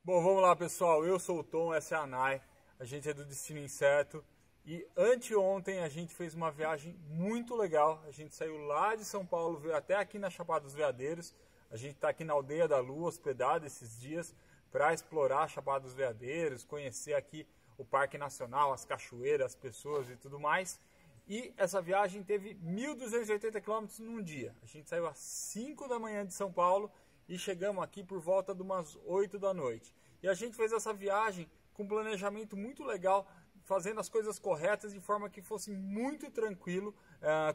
Bom, vamos lá pessoal, eu sou o Tom, essa é a Nai, a gente é do Destino Incerto e anteontem a gente fez uma viagem muito legal, a gente saiu lá de São Paulo, veio até aqui na Chapada dos Veadeiros, a gente está aqui na Aldeia da Lua, hospedado esses dias para explorar a Chapada dos Veadeiros, conhecer aqui o Parque Nacional, as cachoeiras, as pessoas e tudo mais. E essa viagem teve 1.280 km num dia, a gente saiu às 5 da manhã de São Paulo e chegamos aqui por volta de umas 8 da noite. E a gente fez essa viagem com um planejamento muito legal, fazendo as coisas corretas de forma que fosse muito tranquilo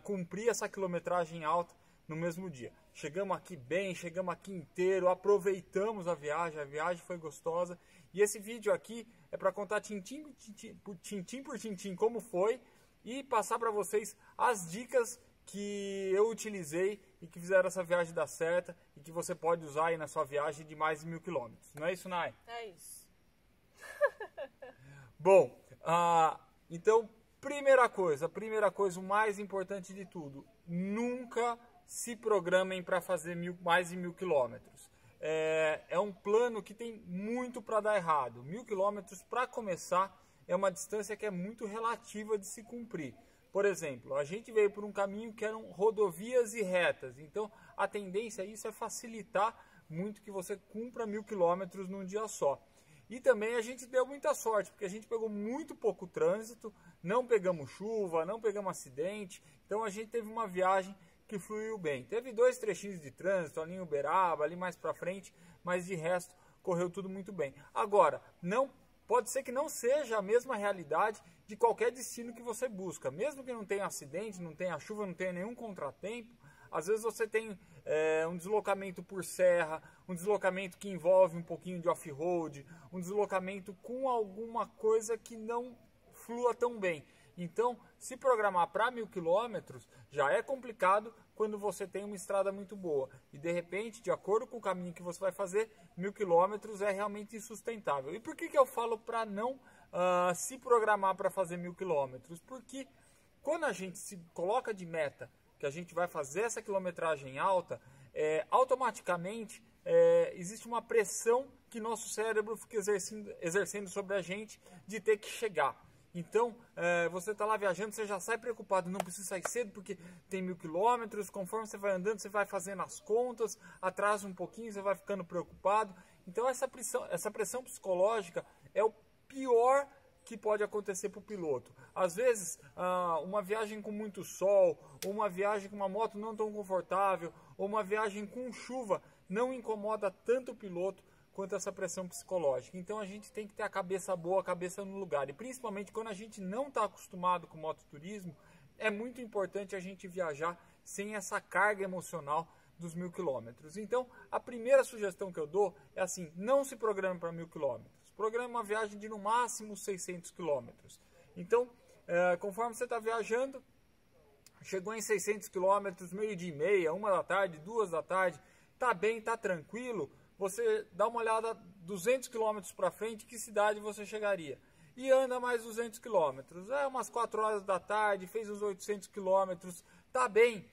cumprir essa quilometragem alta no mesmo dia. Chegamos aqui bem, chegamos aqui inteiro, aproveitamos a viagem foi gostosa. E esse vídeo aqui é para contar tintim por tintim como foi e passar para vocês as dicas que eu utilizei e que fizeram essa viagem dar certa e que você pode usar aí na sua viagem de mais de 1.000 km. Não é isso, Nai? É isso. Bom, então, primeira coisa, o mais importante de tudo, nunca se programem para fazer mais de 1.000 km. É um plano que tem muito para dar errado. 1.000 km, para começar, é uma distância que é muito relativa de se cumprir. Por exemplo, a gente veio por um caminho que eram rodovias e retas, então a tendência a isso é facilitar muito que você cumpra 1.000 km num dia só. E também a gente deu muita sorte, porque a gente pegou muito pouco trânsito, não pegamos chuva, não pegamos acidente, então a gente teve uma viagem que fluiu bem. Teve 2 trechinhos de trânsito ali em Uberaba, ali mais pra frente, mas de resto correu tudo muito bem. Agora, pode ser que não seja a mesma realidade de qualquer destino que você busca. Mesmo que não tenha acidente, não tenha chuva, não tenha nenhum contratempo, às vezes você tem um deslocamento por serra, um deslocamento que envolve um pouquinho de off-road, um deslocamento com alguma coisa que não flua tão bem. Então, se programar para 1.000 km já é complicado quando você tem uma estrada muito boa. E de repente, de acordo com o caminho que você vai fazer, 1.000 km é realmente insustentável. E por que eu falo para não se programar para fazer 1.000 km? Porque quando a gente se coloca de meta que a gente vai fazer essa quilometragem alta, automaticamente existe uma pressão que nosso cérebro fica exercendo sobre a gente de ter que chegar. Então, você está lá viajando, você já sai preocupado, não precisa sair cedo porque tem 1.000 km, conforme você vai andando, você vai fazendo as contas, atrasa um pouquinho, você vai ficando preocupado. Então, essa pressão psicológica é o pior que pode acontecer para o piloto. Às vezes, uma viagem com muito sol, ou uma viagem com uma moto não tão confortável, ou uma viagem com chuva, não incomoda tanto o piloto quanto essa pressão psicológica. Então a gente tem que ter a cabeça boa, a cabeça no lugar. E principalmente quando a gente não está acostumado com mototurismo, é muito importante a gente viajar sem essa carga emocional dos 1.000 km. Então a primeira sugestão que eu dou é assim, não se programe para 1.000 km. Programe uma viagem de no máximo 600 km. Então, conforme você está viajando, chegou em 600 km, meio-dia e meia, 1 da tarde, 2 da tarde, tá bem, tá tranquilo, você dá uma olhada 200 km para frente, que cidade você chegaria? E anda mais 200 km. Umas 4 horas da tarde, fez uns 800 km, tá bem,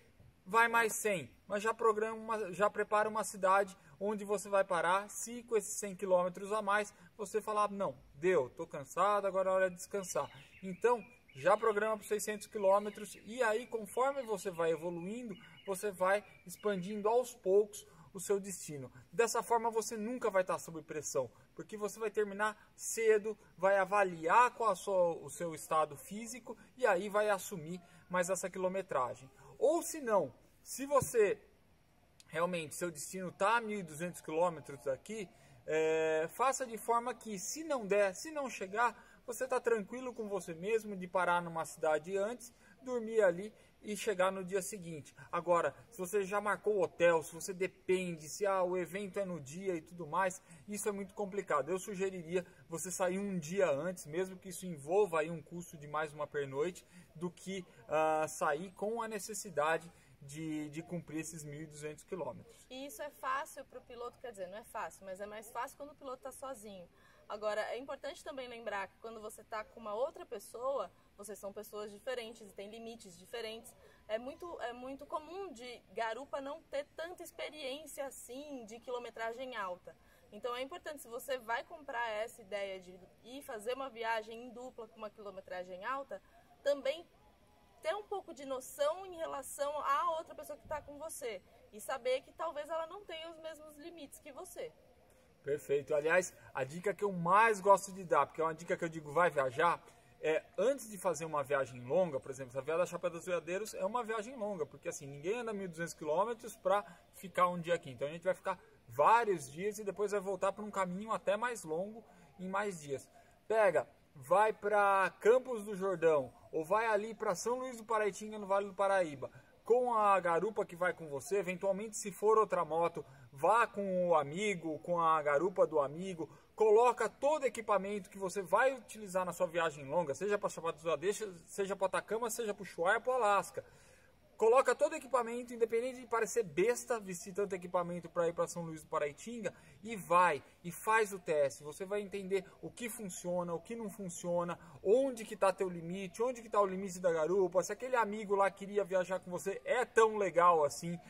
vai mais 100. Mas já prepara uma cidade onde você vai parar, se com esses 100 km a mais, você falar, não, deu, tô cansado, agora é hora de descansar. Então, já programa para 600 km e aí, conforme você vai evoluindo, você vai expandindo aos poucos o seu destino. Dessa forma você nunca vai estar sob pressão, porque você vai terminar cedo, vai avaliar qual o seu estado físico e aí vai assumir mais essa quilometragem. Ou se não, se você realmente, seu destino está a 1.200 km daqui, faça de forma que se não der, se não chegar, você está tranquilo com você mesmo de parar numa cidade antes, dormir ali e chegar no dia seguinte. Agora, se você já marcou o hotel, se você depende, se o evento é no dia e tudo mais, isso é muito complicado. Eu sugeriria você sair um dia antes, mesmo que isso envolva aí um custo de mais uma pernoite, do que sair com a necessidade de cumprir esses 1.200 km. E isso é fácil para o piloto, quer dizer, não é fácil, mas é mais fácil quando o piloto está sozinho. Agora, é importante também lembrar que quando você está com uma outra pessoa, vocês são pessoas diferentes e têm limites diferentes. É muito comum de garupa não ter tanta experiência assim de quilometragem alta. Então é importante, se você vai comprar essa ideia de ir fazer uma viagem em dupla com uma quilometragem alta, também ter um pouco de noção em relação à outra pessoa que está com você e saber que talvez ela não tenha os mesmos limites que você. Perfeito. Aliás, a dica que eu mais gosto de dar, porque é uma dica que eu digo, vai viajar, antes de fazer uma viagem longa, por exemplo, a viagem da Chapada dos Veadeiros é uma viagem longa, porque assim, ninguém anda 1.200 km para ficar um dia aqui. Então a gente vai ficar vários dias e depois vai voltar para um caminho até mais longo em mais dias. Vai para Campos do Jordão ou vai ali para São Luís do Paraitinga, no Vale do Paraíba, com a garupa que vai com você. Eventualmente, se for outra moto, vá com o amigo, com a garupa do amigo. Coloca todo o equipamento que você vai utilizar na sua viagem longa, seja para Chapada dos Veadeiros, seja para Atacama, seja para o Ushuaia, para o Alasca. Coloca todo o equipamento, independente de parecer besta vestir tanto equipamento para ir para São Luís do Paraitinga, e vai e faz o teste. Você vai entender o que funciona, o que não funciona, onde que está teu limite, onde que está o limite da garupa, se aquele amigo lá queria viajar com você é tão legal assim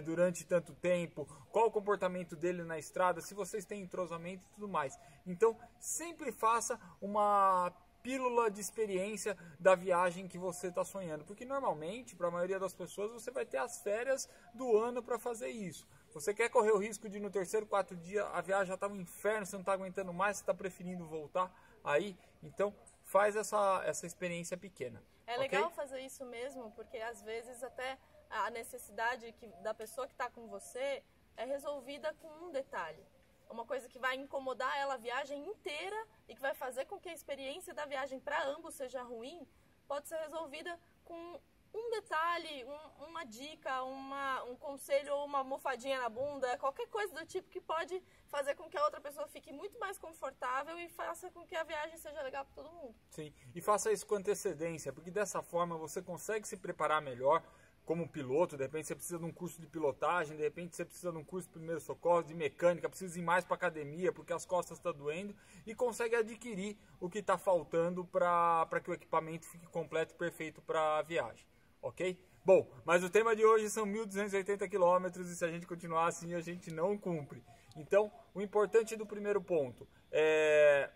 durante tanto tempo, qual o comportamento dele na estrada, se vocês têm entrosamento e tudo mais. Então sempre faça uma pílula de experiência da viagem que você está sonhando, porque normalmente, para a maioria das pessoas, você vai ter as férias do ano para fazer isso. Você quer correr o risco de no terceiro, 4 dias, a viagem já está um inferno, você não está aguentando mais, você está preferindo voltar aí, então faz essa experiência pequena. É legal fazer isso mesmo, porque às vezes até a necessidade da pessoa que está com você é resolvida com um detalhe. Uma coisa que vai incomodar ela a viagem inteira e que vai fazer com que a experiência da viagem para ambos seja ruim, pode ser resolvida com um detalhe, uma dica, um conselho ou uma almofadinha na bunda, qualquer coisa do tipo que pode fazer com que a outra pessoa fique muito mais confortável e faça com que a viagem seja legal para todo mundo. Sim, e faça isso com antecedência, porque dessa forma você consegue se preparar melhor como piloto. De repente você precisa de um curso de pilotagem, de repente você precisa de um curso de primeiros socorros, de mecânica, precisa ir mais para academia porque as costas estão doendo, e consegue adquirir o que está faltando para que o equipamento fique completo e perfeito para a viagem, ok? Bom, mas o tema de hoje são 1.280 km e se a gente continuar assim a gente não cumpre. Então o importante do primeiro ponto é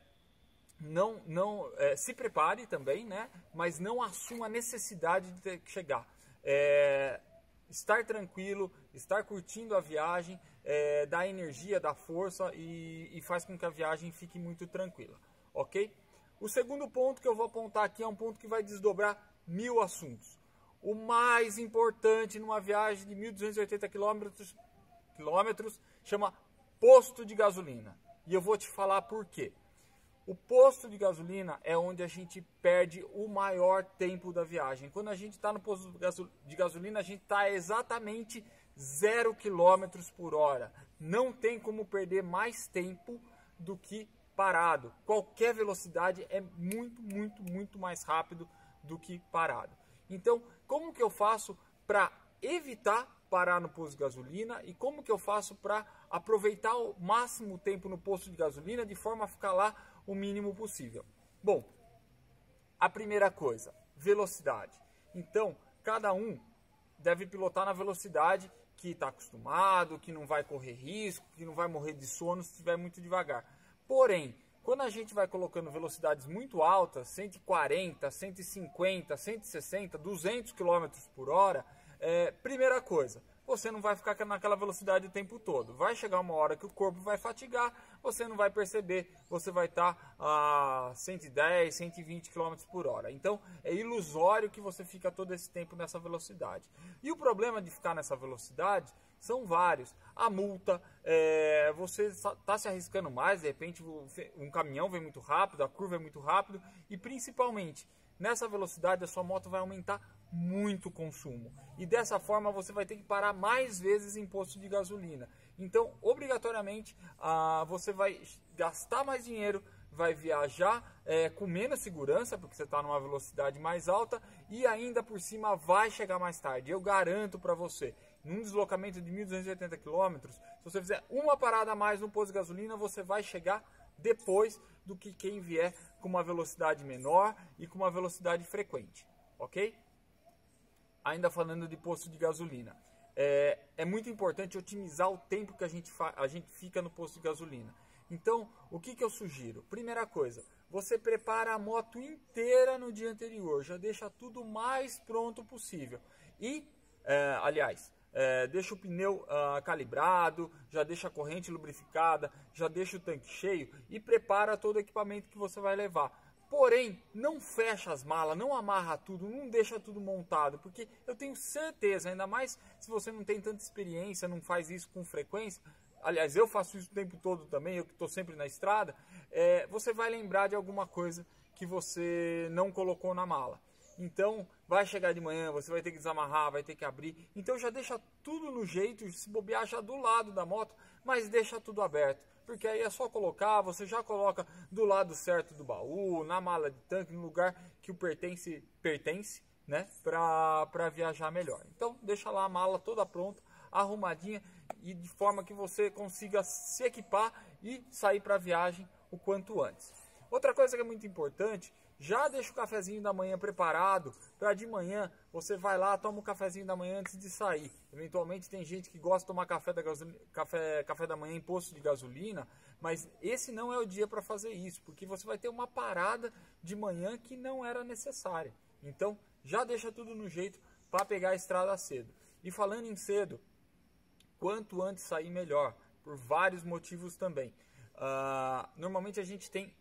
se prepare também, né? Mas não assuma a necessidade de ter que chegar. Estar tranquilo, estar curtindo a viagem, dá energia, dá força e faz com que a viagem fique muito tranquila, ok? O segundo ponto que eu vou apontar aqui é um ponto que vai desdobrar 1000 assuntos. O mais importante numa viagem de 1.280 quilômetros chama posto de gasolina, e eu vou te falar por quê. O posto de gasolina é onde a gente perde o maior tempo da viagem. Quando a gente está no posto de gasolina, a gente está exatamente 0 km por hora. Não tem como perder mais tempo do que parado. Qualquer velocidade é muito, muito, muito mais rápido do que parado. Então, como que eu faço para evitar parar no posto de gasolina e como que eu faço para aproveitar o máximo tempo no posto de gasolina de forma a ficar lá o mínimo possível? Bom, a primeira coisa, velocidade. Então, cada um deve pilotar na velocidade que está acostumado, que não vai correr risco, que não vai morrer de sono se estiver muito devagar. Porém, quando a gente vai colocando velocidades muito altas, 140, 150, 160, 200 km por hora, primeira coisa, você não vai ficar naquela velocidade o tempo todo. Vai chegar uma hora que o corpo vai fatigar, você não vai perceber, você vai estar a 110, 120 km por hora. Então é ilusório que você fica todo esse tempo nessa velocidade. E o problema de ficar nessa velocidade são vários. A multa, você está se arriscando mais, de repente um caminhão vem muito rápido, a curva é muito rápido e principalmente nessa velocidade a sua moto vai aumentar muito consumo e dessa forma você vai ter que parar mais vezes em posto de gasolina. Então obrigatoriamente você vai gastar mais dinheiro, vai viajar com menos segurança porque você está numa velocidade mais alta e ainda por cima vai chegar mais tarde. Eu garanto para você, num deslocamento de 1.280 km, se você fizer uma parada a mais no posto de gasolina, você vai chegar depois do que quem vier com uma velocidade menor e com uma velocidade frequente, ok? Ainda falando de posto de gasolina, é muito importante otimizar o tempo que a gente fica no posto de gasolina. Então, o que eu sugiro? Primeira coisa, você prepara a moto inteira no dia anterior, já deixa tudo o mais pronto possível. E, deixa o pneu calibrado, já deixa a corrente lubrificada, já deixa o tanque cheio e prepara todo o equipamento que você vai levar. Porém, não fecha as malas, não amarra tudo, não deixa tudo montado, porque eu tenho certeza, ainda mais se você não tem tanta experiência, não faz isso com frequência, aliás, eu faço isso o tempo todo também, eu que estou sempre na estrada, você vai lembrar de alguma coisa que você não colocou na mala. Então, vai chegar de manhã, você vai ter que desamarrar, vai ter que abrir. Então, já deixa tudo no jeito, se bobear já do lado da moto, mas deixa tudo aberto. Porque aí é só colocar, você já coloca do lado certo do baú, na mala de tanque, no lugar que o pertence, né, para viajar melhor. Então, deixa lá a mala toda pronta, arrumadinha, e de forma que você consiga se equipar e sair para a viagem o quanto antes. Outra coisa que é muito importante, já deixa o cafezinho da manhã preparado, para de manhã você vai lá, toma um cafezinho da manhã antes de sair. Eventualmente tem gente que gosta de tomar café da manhã em posto de gasolina, mas esse não é o dia para fazer isso, porque você vai ter uma parada de manhã que não era necessária. Então já deixa tudo no jeito para pegar a estrada cedo. E falando em cedo, quanto antes sair melhor, por vários motivos também. Normalmente a gente tem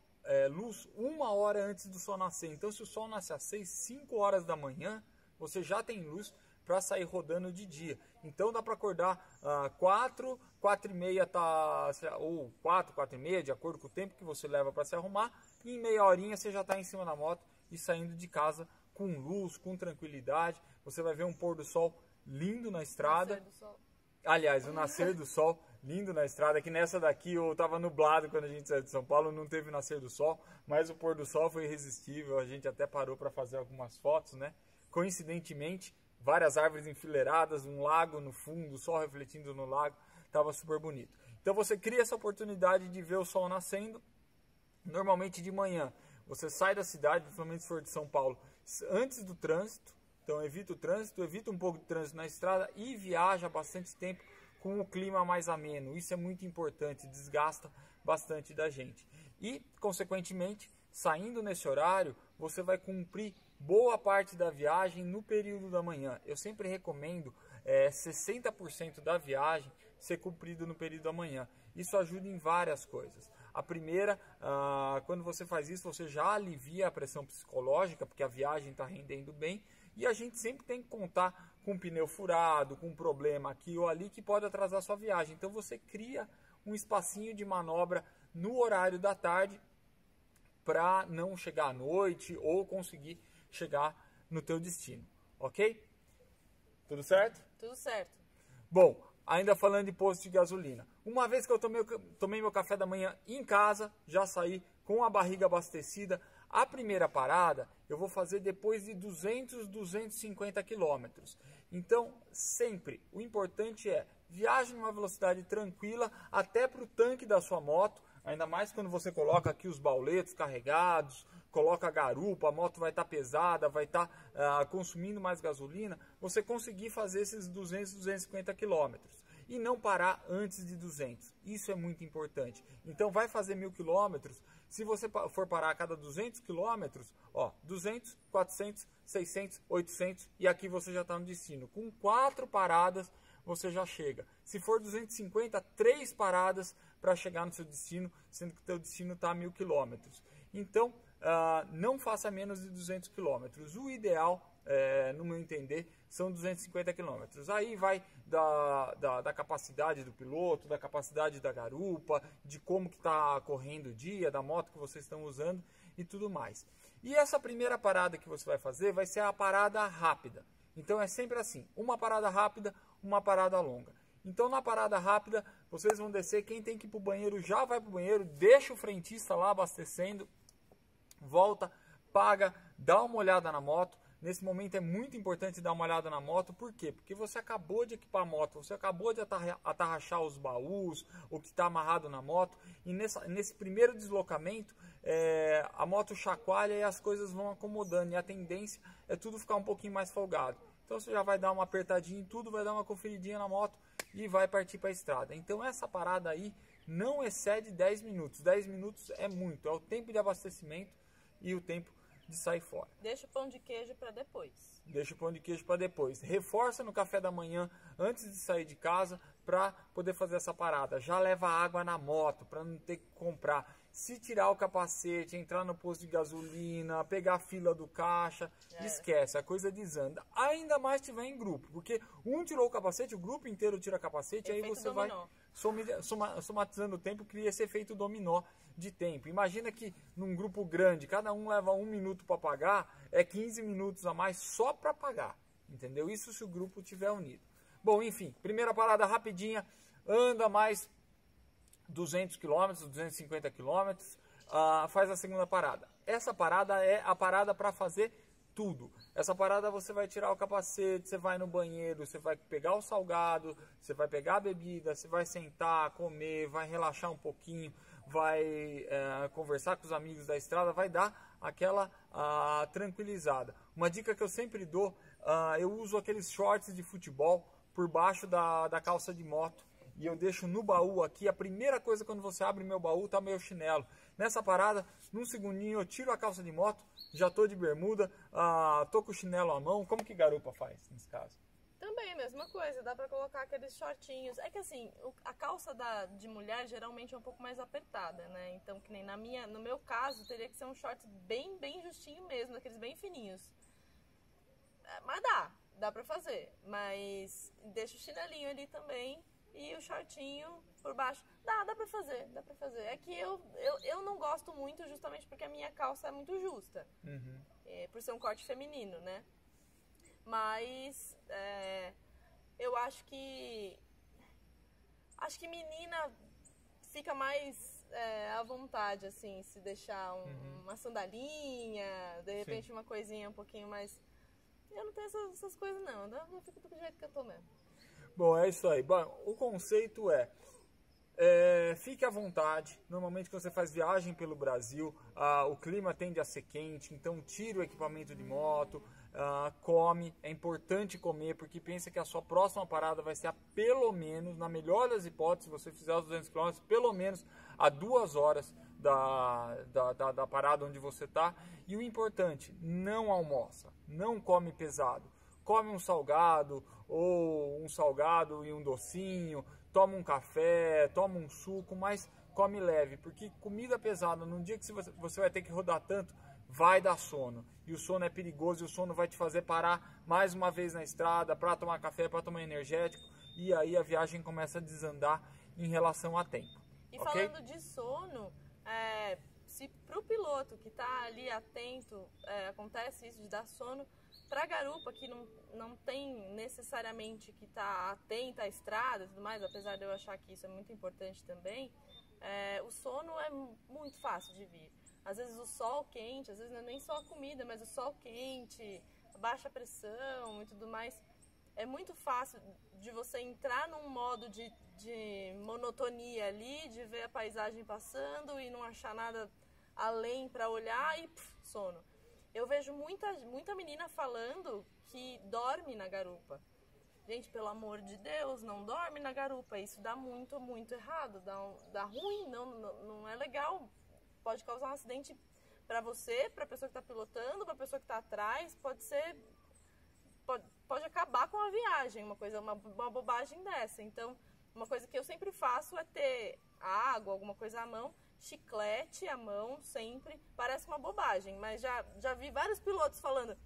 luz 1 hora antes do sol nascer. Então, se o sol nasce às 6, 5 horas da manhã, você já tem luz para sair rodando de dia. Então, dá para acordar 4, 4 e meia, ou 4, 4 e meia, de acordo com o tempo que você leva para se arrumar. E em meia horinha você já está em cima da moto e saindo de casa com luz, com tranquilidade. Você vai ver um pôr do sol lindo na estrada. Aliás, o nascer do sol lindo na estrada, que nessa daqui eu estava nublado quando a gente saiu de São Paulo, não teve nascer do sol, mas o pôr do sol foi irresistível, a gente até parou para fazer algumas fotos, né? Coincidentemente, várias árvores enfileiradas, um lago no fundo, o sol refletindo no lago, estava super bonito. Então você cria essa oportunidade de ver o sol nascendo, normalmente de manhã. Você sai da cidade, principalmente se for de São Paulo, antes do trânsito, então evita o trânsito, evita um pouco de trânsito na estrada e viaja bastante tempo com o clima mais ameno. Isso é muito importante, desgasta bastante da gente. E, consequentemente, saindo nesse horário, você vai cumprir boa parte da viagem no período da manhã. Eu sempre recomendo 60% da viagem ser cumprido no período da manhã. Isso ajuda em várias coisas. A primeira, quando você faz isso, você já alivia a pressão psicológica, porque a viagem está rendendo bem. E a gente sempre tem que contar com um pneu furado, com um problema aqui ou ali que pode atrasar a sua viagem. Então você cria um espacinho de manobra no horário da tarde para não chegar à noite ou conseguir chegar no teu destino, ok? Tudo certo? Tudo certo. Bom, ainda falando de posto de gasolina. Uma vez que eu tomei meu café da manhã em casa, já saí com a barriga abastecida. A primeira parada eu vou fazer depois de 200, 250 quilômetros. Então, sempre, o importante é viaje numa velocidade tranquila até para o tanque da sua moto, ainda mais quando você coloca aqui os bauletos carregados, coloca a garupa, a moto vai estar pesada, vai estar consumindo mais gasolina, você conseguir fazer esses 200, 250 quilômetros. E não parar antes de 200. Isso é muito importante. Então vai fazer 1000 quilômetros. Se você for parar a cada 200 quilômetros, 200, 400, 600, 800 e aqui você já está no destino. Com 4 paradas você já chega. Se for 250, 3 paradas para chegar no seu destino, sendo que o seu destino está a 1000 quilômetros. Então não faça menos de 200 quilômetros. O ideal, no meu entender, são 250 quilômetros. Aí vai da capacidade do piloto, da capacidade da garupa, de como que está correndo o dia, da moto que vocês estão usando e tudo mais. E essa primeira parada que você vai fazer vai ser a parada rápida. Então é sempre assim, uma parada rápida, uma parada longa. Então na parada rápida vocês vão descer, quem tem que ir para o banheiro já vai para o banheiro, deixa o frentista lá abastecendo, volta, paga, dá uma olhada na moto. Nesse momento é muito importante dar uma olhada na moto, por quê? Porque você acabou de equipar a moto, você acabou de atarrachar os baús, o que está amarrado na moto, e nesse primeiro deslocamento a moto chacoalha e as coisas vão acomodando, e a tendência é tudo ficar um pouquinho mais folgado. Então você já vai dar uma apertadinha em tudo, vai dar uma conferidinha na moto e vai partir para a estrada. Então essa parada aí não excede 10 minutos. 10 minutos é muito, é o tempo de abastecimento e o tempo de sair fora. Deixa o pão de queijo para depois. Deixa o pão de queijo para depois. Reforça no café da manhã antes de sair de casa para poder fazer essa parada. Já leva água na moto para não ter que comprar. Se tirar o capacete, entrar no posto de gasolina, pegar a fila do caixa, esquece, a coisa desanda. Ainda mais se tiver em grupo, porque um tirou o capacete, o grupo inteiro tira o capacete, aí você dominó. Vai somatizando o tempo, cria esse efeito dominó de tempo. Imagina que num grupo grande, cada um leva 1 minuto para pagar, é 15 minutos a mais só para pagar, entendeu? Isso se o grupo estiver unido. Bom, enfim, primeira parada rapidinha, anda mais 200 km, 250 km, faz a segunda parada. Essa parada é a parada para fazer tudo. Essa parada você vai tirar o capacete, você vai no banheiro, você vai pegar o salgado, você vai pegar a bebida, você vai sentar, comer, vai relaxar um pouquinho, vai conversar com os amigos da estrada, vai dar aquela tranquilizada. Uma dica que eu sempre dou, eu uso aqueles shorts de futebol por baixo da calça de moto. E eu deixo no baú aqui, a primeira coisa quando você abre meu baú tá meu chinelo. Nessa parada, num segundinho eu tiro a calça de moto, já tô de bermuda, tô com o chinelo à mão. Como que garupa faz nesse caso? Também, mesma coisa, dá pra colocar aqueles shortinhos. É que assim, a calça de mulher geralmente é um pouco mais apertada, né? Então, que nem no meu caso, teria que ser um short bem justinho mesmo, daqueles bem fininhos. Mas dá pra fazer. Mas deixa o chinelinho ali também. E o shortinho por baixo. Dá pra fazer. É que eu não gosto muito justamente porque a minha calça é muito justa. Uhum. Por ser um corte feminino, né? Mas eu acho que menina fica mais à vontade, assim, se deixar uma sandalinha, de repente uma coisinha um pouquinho mais... Eu não tenho essas coisas não, eu fico do jeito que eu tô mesmo. Bom, é isso aí. Bom, o conceito fique à vontade. Normalmente quando você faz viagem pelo Brasil, o clima tende a ser quente, então tira o equipamento de moto, come. É importante comer, porque pensa que a sua próxima parada vai ser pelo menos, na melhor das hipóteses, se você fizer os 200 km, pelo menos a 2 horas da parada onde você está. E o importante, não almoça, não come pesado. Come um salgado, ou um salgado e um docinho, toma um café, toma um suco, mas come leve, porque comida pesada, num dia que você vai ter que rodar tanto, vai dar sono. E o sono é perigoso, e o sono vai te fazer parar mais uma vez na estrada, para tomar café, para tomar energético, e aí a viagem começa a desandar em relação a tempo. E falando de sono, se para o piloto que está ali atento, acontece isso de dar sono, para a garupa que não tem necessariamente que estar atenta à estrada e tudo mais, apesar de eu achar que isso é muito importante também, o sono é muito fácil de vir. Às vezes o sol quente, às vezes não é nem só a comida, mas o sol quente, baixa pressão e tudo mais, é muito fácil de você entrar num modo de monotonia ali, de ver a paisagem passando e não achar nada além para olhar e sono. Eu vejo muita menina falando que dorme na garupa. Gente, pelo amor de Deus, não dorme na garupa. Isso dá muito errado. Dá ruim, não é legal. Pode causar um acidente para você, para a pessoa que está pilotando, para a pessoa que está atrás. Pode acabar com a viagem, uma bobagem dessa. Então, uma coisa que eu sempre faço é ter água, alguma coisa à mão, chiclete à mão, sempre. Parece uma bobagem, mas já vi vários pilotos falando: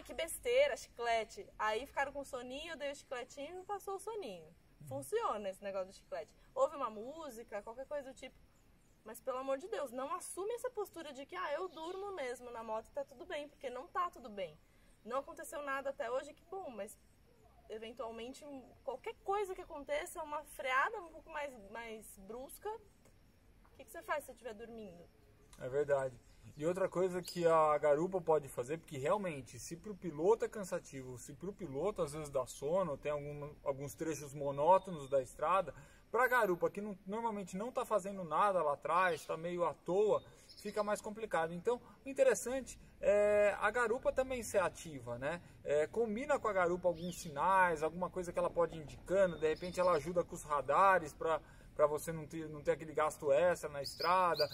que besteira, chiclete. Aí ficaram com soninho, eu dei o chicletinho e passou o soninho. Funciona esse negócio do chiclete. Ouve uma música, qualquer coisa do tipo. Mas pelo amor de Deus, não assume essa postura de que eu durmo mesmo na moto e tá tudo bem, porque não tá tudo bem. Não aconteceu nada até hoje, que bom, mas eventualmente qualquer coisa que aconteça, uma freada um pouco mais brusca, o que você faz se você estiver dormindo? É verdade. E outra coisa que a garupa pode fazer, porque realmente, se para o piloto é cansativo, se para o piloto às vezes dá sono, tem alguns trechos monótonos da estrada, para a garupa que normalmente não está fazendo nada lá atrás, está meio à toa, fica mais complicado. Então, o interessante é a garupa também ser ativa, né? Combina com a garupa alguns sinais, alguma coisa que ela pode ir indicando, de repente ela ajuda com os radares para para você não ter aquele gasto extra na estrada.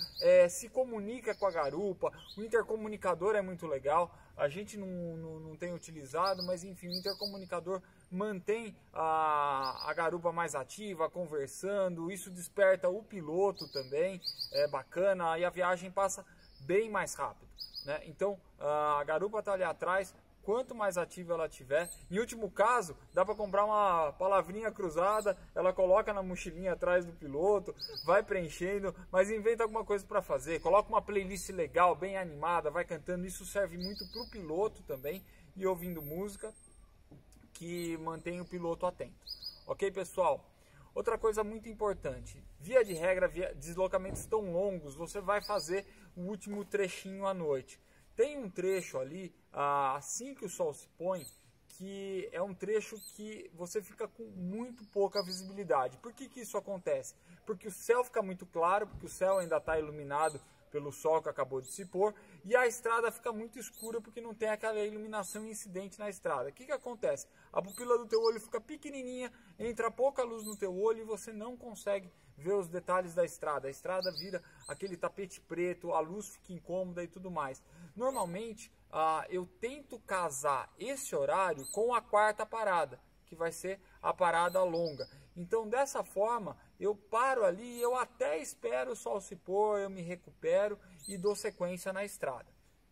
Se comunica com a garupa, o intercomunicador é muito legal, a gente não tem utilizado, mas enfim, o intercomunicador mantém a garupa mais ativa, conversando, isso desperta o piloto também, é bacana, e a viagem passa bem mais rápido, né? Então a garupa está ali atrás, quanto mais ativa ela tiver. Em último caso, dá para comprar uma palavrinha cruzada, ela coloca na mochilinha atrás do piloto, vai preenchendo, mas inventa alguma coisa para fazer, coloca uma playlist legal, bem animada, vai cantando, isso serve muito para o piloto também, e ouvindo música que mantém o piloto atento. Ok, pessoal? Outra coisa muito importante, via de regra, deslocamentos tão longos, você vai fazer o último trechinho à noite. Tem um trecho ali, assim que o sol se põe, que é um trecho que você fica com muito pouca visibilidade. Por que isso acontece? Porque o céu fica muito claro, porque o céu ainda está iluminado pelo sol que acabou de se pôr, e a estrada fica muito escura porque não tem aquela iluminação incidente na estrada. O que acontece? A pupila do teu olho fica pequenininha, entra pouca luz no teu olho e você não consegue ver os detalhes da estrada. A estrada vira aquele tapete preto, a luz fica incômoda e tudo mais. Normalmente, eu tento casar esse horário com a quarta parada, que vai ser a parada longa. Então, dessa forma, eu paro ali, eu até espero o sol se pôr, eu me recupero e dou sequência na estrada.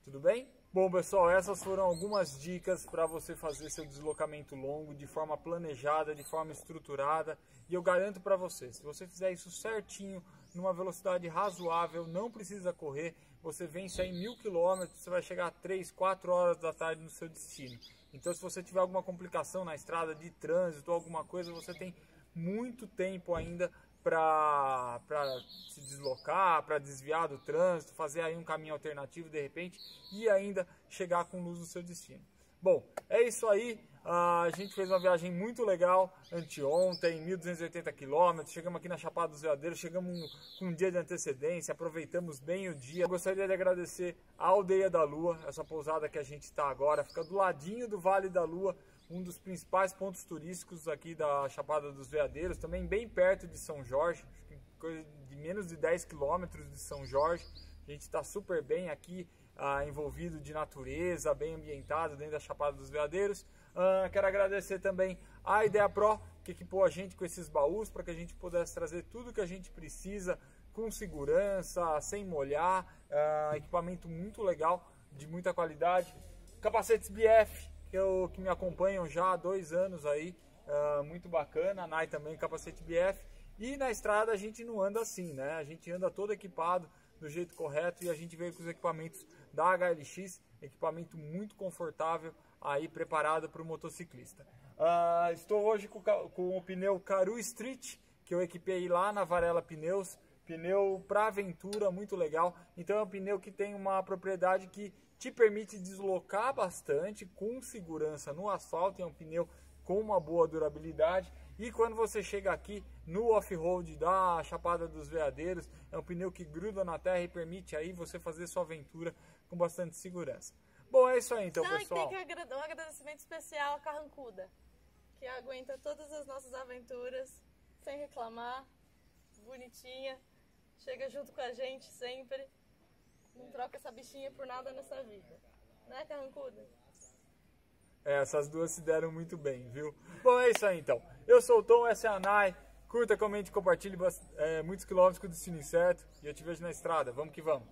Tudo bem? Bom, pessoal, essas foram algumas dicas para você fazer seu deslocamento longo de forma planejada, de forma estruturada. E eu garanto para você, se você fizer isso certinho, numa velocidade razoável, não precisa correr, você vence aí 1000 km, você vai chegar a 3, 4 horas da tarde no seu destino. Então, se você tiver alguma complicação na estrada de trânsito ou alguma coisa, você tem muito tempo ainda para se deslocar, para desviar do trânsito, fazer aí um caminho alternativo de repente e ainda chegar com luz no seu destino. Bom, é isso aí. A gente fez uma viagem muito legal anteontem, 1.280 km, chegamos aqui na Chapada dos Veadeiros, chegamos com um dia de antecedência, aproveitamos bem o dia. Eu gostaria de agradecer a Aldeia da Lua, essa pousada que a gente está agora, fica do ladinho do Vale da Lua, um dos principais pontos turísticos aqui da Chapada dos Veadeiros, também bem perto de São Jorge, coisa de menos de 10 quilômetros de São Jorge. A gente está super bem aqui, envolvido de natureza, bem ambientado dentro da Chapada dos Veadeiros. Quero agradecer também a Idea Pro, que equipou a gente com esses baús para que a gente pudesse trazer tudo que a gente precisa com segurança, sem molhar, equipamento muito legal, de muita qualidade. Capacetes BF, que me acompanham já há 2 anos aí, muito bacana. A Nai também, capacete BF. E na estrada a gente não anda assim, né? A gente anda todo equipado do jeito correto e a gente veio com os equipamentos da HLX, equipamento muito confortável, aí preparado para o motociclista. Estou hoje com o pneu Caru Street, que eu equipei lá na Varela Pneus, pneu para aventura, muito legal. Então é um pneu que tem uma propriedade que te permite deslocar bastante com segurança no asfalto, é um pneu com uma boa durabilidade. E quando você chega aqui no off-road da Chapada dos Veadeiros, é um pneu que gruda na terra e permite aí você fazer sua aventura com bastante segurança. Bom, é isso aí então, pessoal. Tem que um agradecimento especial à Carrancuda, que aguenta todas as nossas aventuras sem reclamar, bonitinha, chega junto com a gente sempre, não troca essa bichinha por nada nessa vida. Né, Carrancuda? Essas duas se deram muito bem, viu? Bom, é isso aí então. Eu sou o Tom, essa é a Nai. Curta, comente, compartilhe muitos quilômetros com o destino incerto. E eu te vejo na estrada. Vamos que vamos.